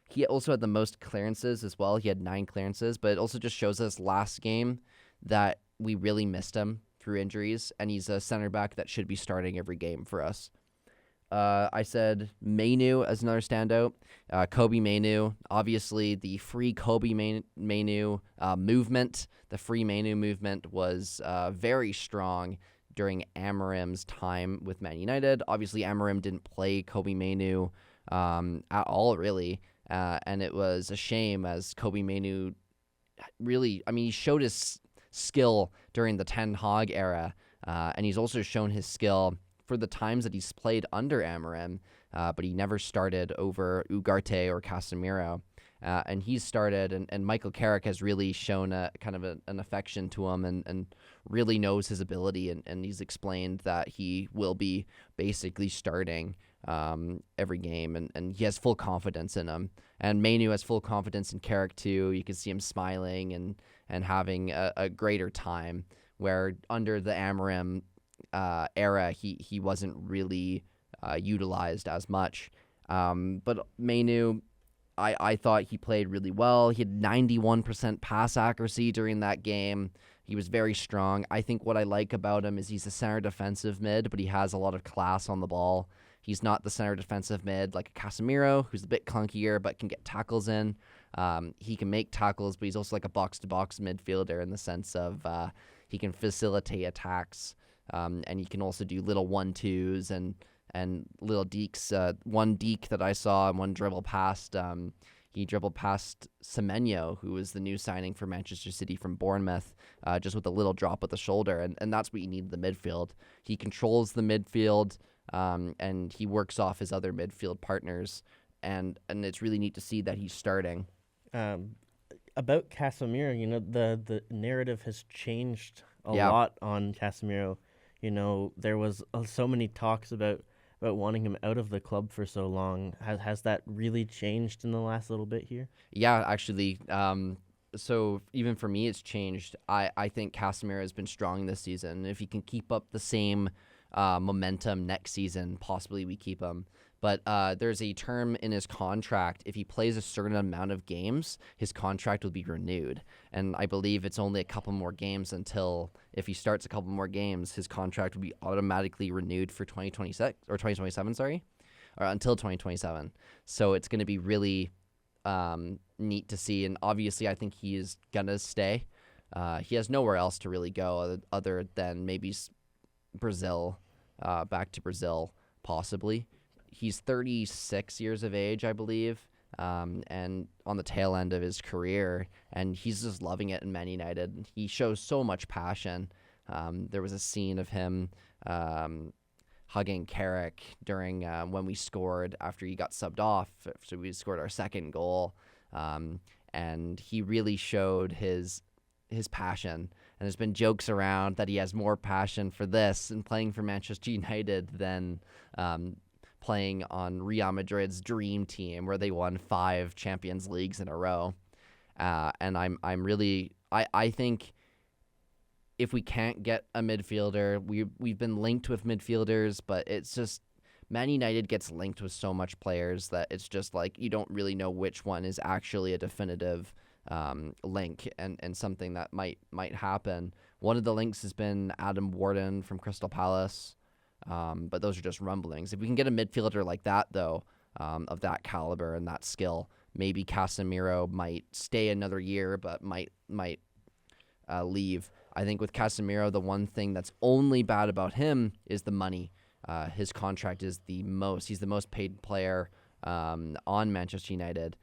He also had the most clearances as well. He had 9 clearances, but it also just shows us last game that we really missed him through injuries, and he's a center back that should be starting every game for us. I said Mainu as another standout. Kobe Mainu, obviously the free Kobe Mainu movement. The free Mainu movement was very strong during Amorim's time with Man United. Obviously, Amorim didn't play Kobe Mainu at all, really. And it was a shame as Kobe Mainu really, he showed his skill during the Ten Hag era. And he's also shown his skill for the times that he's played under Amorim, but he never started over Ugarte or Casemiro. And he's started, and Michael Carrick has really shown a kind of an affection to him and really knows his ability, and he's explained that he will be basically starting every game, and he has full confidence in him. And Mainu has full confidence in Carrick too. You can see him smiling and having a greater time, where under the Amorim era, he wasn't really utilized as much. But Mainu, I thought he played really well. He had 91% pass accuracy during that game. He was very strong. I think what I like about him is he's a center defensive mid, but he has a lot of class on the ball. He's not the center defensive mid like a Casemiro, who's a bit clunkier but can get tackles in. He can make tackles, but he's also like a box-to-box midfielder in the sense of he can facilitate attacks, and he can also do little 1-2s and little dekes. One deke that I saw and one dribble past, he dribbled past Semenyo, who was the new signing for Manchester City from Bournemouth, just with a little drop at the shoulder, and that's what you need in the midfield. He controls the midfield, and he works off his other midfield partners, and it's really neat to see that he's starting. About Casemiro, the narrative has changed a lot on Casemiro. There was so many talks about wanting him out of the club for so long. Has that really changed in the last little bit here? Yeah, actually. So even for me, it's changed. I think Casemiro has been strong this season. If he can keep up the same momentum next season, possibly we keep him. But there's a term in his contract. If he plays a certain amount of games, his contract will be renewed. And I believe it's only a couple more games until, if he starts a couple more games, his contract will be automatically renewed for 2026 or 2027, sorry, or until 2027. So it's going to be really neat to see. And obviously, I think he is going to stay. He has nowhere else to really go other than maybe Brazil, back to Brazil, possibly. He's 36 years of age, I believe, and on the tail end of his career, and he's just loving it in Man United. He shows so much passion. There was a scene of him hugging Carrick during when we scored after he got subbed off. So we scored our second goal, and he really showed his passion. And there's been jokes around that he has more passion for this and playing for Manchester United than playing on Real Madrid's dream team, where they won 5 Champions Leagues in a row. And I think if we can't get a midfielder, we've been linked with midfielders, but it's just Man United gets linked with so much players that it's just like you don't really know which one is actually a definitive link and something that might happen. One of the links has been Adam Warden from Crystal Palace. But those are just rumblings. If we can get a midfielder like that, though, of that caliber and that skill, maybe Casemiro might stay another year, but might leave. I think with Casemiro, the one thing that's only bad about him is the money. His contract is he's the most paid player on Manchester United,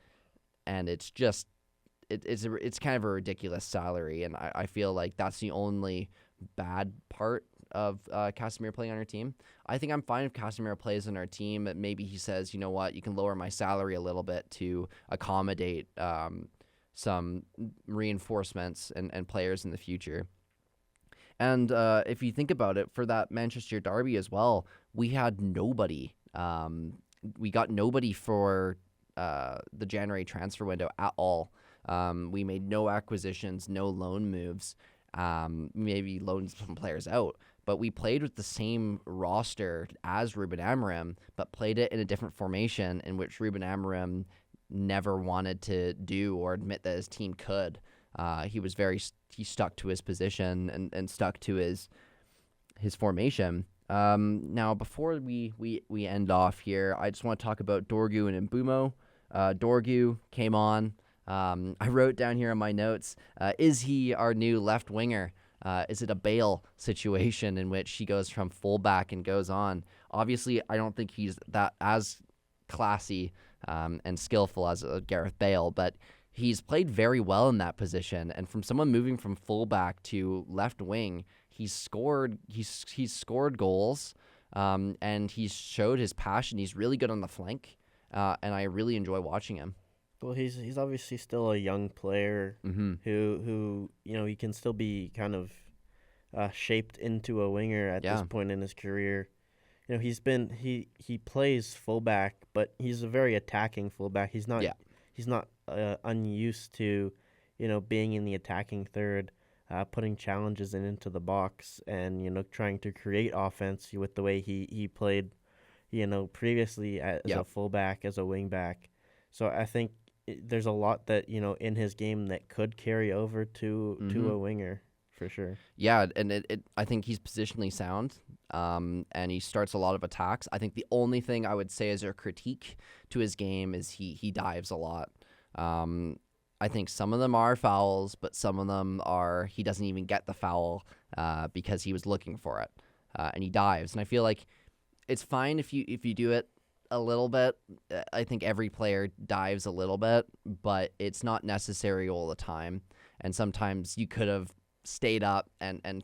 and it's just it's kind of a ridiculous salary, and I feel like that's the only bad part of Casemiro playing on our team. I think I'm fine if Casemiro plays on our team. Maybe he says, you know what, you can lower my salary a little bit to accommodate some reinforcements and players in the future. And if you think about it, for that Manchester derby as well, we had nobody. We got nobody for the January transfer window at all. We made no acquisitions, no loan moves. Maybe loaned some players out, but we played with the same roster as Ruben Amorim, but played it in a different formation in which Ruben Amorim never wanted to do or admit that his team could. He stuck to his position and stuck to his formation. Now, before we end off here, I just want to talk about Dorgu and Mbumo. Dorgu came on. I wrote down here in my notes, is he our new left winger? Is it a Bale situation in which he goes from fullback and goes on? Obviously, I don't think he's that as classy and skillful as Gareth Bale, but he's played very well in that position. And from someone moving from fullback to left wing, he's scored goals, and he's showed his passion. He's really good on the flank, and I really enjoy watching him. Well, he's obviously still a young player who he can still be kind of shaped into a winger at this point in his career. He plays fullback, but he's a very attacking fullback. He's not unused to being in the attacking third, putting challenges into the box, and trying to create offense with the way he played previously as a fullback, as a wing back. So I think there's a lot that in his game that could carry over to a winger for sure. Yeah, and I think he's positionally sound, and he starts a lot of attacks. I think the only thing I would say as a critique to his game is he dives a lot. I think some of them are fouls, but some of them are he doesn't even get the foul because he was looking for it, and he dives. And I feel like it's fine if you do it a little bit. I think every player dives a little bit, but it's not necessary all the time. And sometimes you could have stayed up and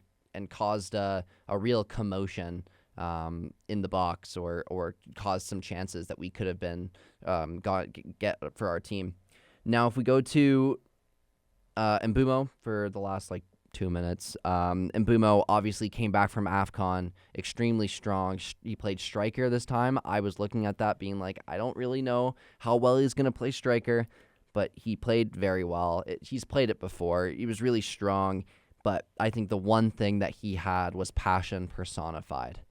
caused a real commotion in the box or caused some chances that we could have been get for our team. Now, if we go to Mbumo for the last 2 minutes. Mbumo obviously came back from AFCON extremely strong. He played striker this time. I was looking at that being like, I don't really know how well he's going to play striker, but he played very well. He's played it before. He was really strong, but I think the one thing that he had was passion personified.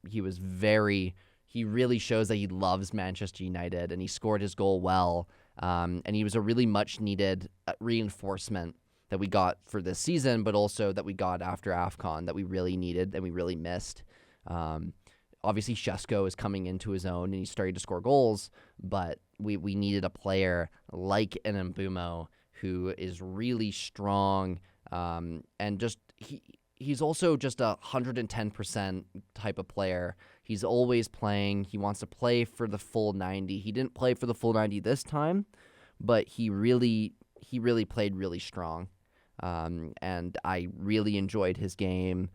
He really shows that he loves Manchester United, and he scored his goal well, and he was a really much needed reinforcement that we got for this season, but also that we got after AFCON that we really needed and we really missed. Obviously, Shesko is coming into his own and he's starting to score goals, but we needed a player like an Mbumo who is really strong, and just he's also just 110% type of player. He's always playing. He wants to play for the full 90. He didn't play for the full 90 this time, but he really played really strong. And I really enjoyed his game.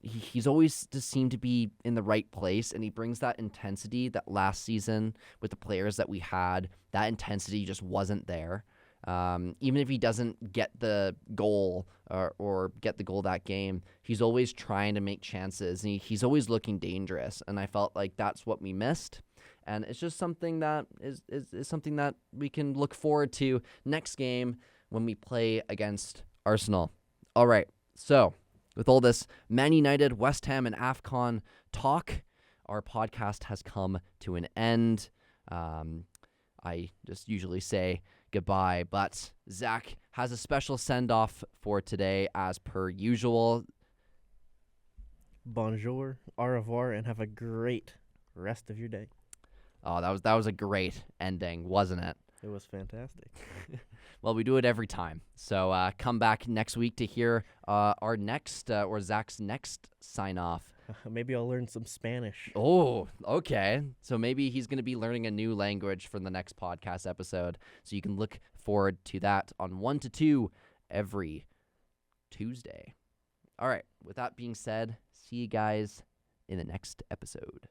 He's always just seemed to be in the right place, and he brings that intensity that last season with the players that we had, that intensity just wasn't there. Even if he doesn't get the goal or get the goal that game, he's always trying to make chances, and he's always looking dangerous. And I felt like that's what we missed. And it's just something that is something that we can look forward to next game when we play against Arsenal. All right, so with all this Man United, West Ham, and AFCON talk, our podcast has come to an end. I just usually say goodbye, but Zach has a special send-off for today as per usual. bonjour, au revoir, and have a great rest of your day. Oh, that was a great ending, wasn't it? It was fantastic. Well, we do it every time. So come back next week to hear our next, or Zach's next sign-off. Maybe I'll learn some Spanish. Oh, okay. So maybe he's going to be learning a new language for the next podcast episode. So you can look forward to that on 1 to 2 every Tuesday. All right. With that being said, see you guys in the next episode.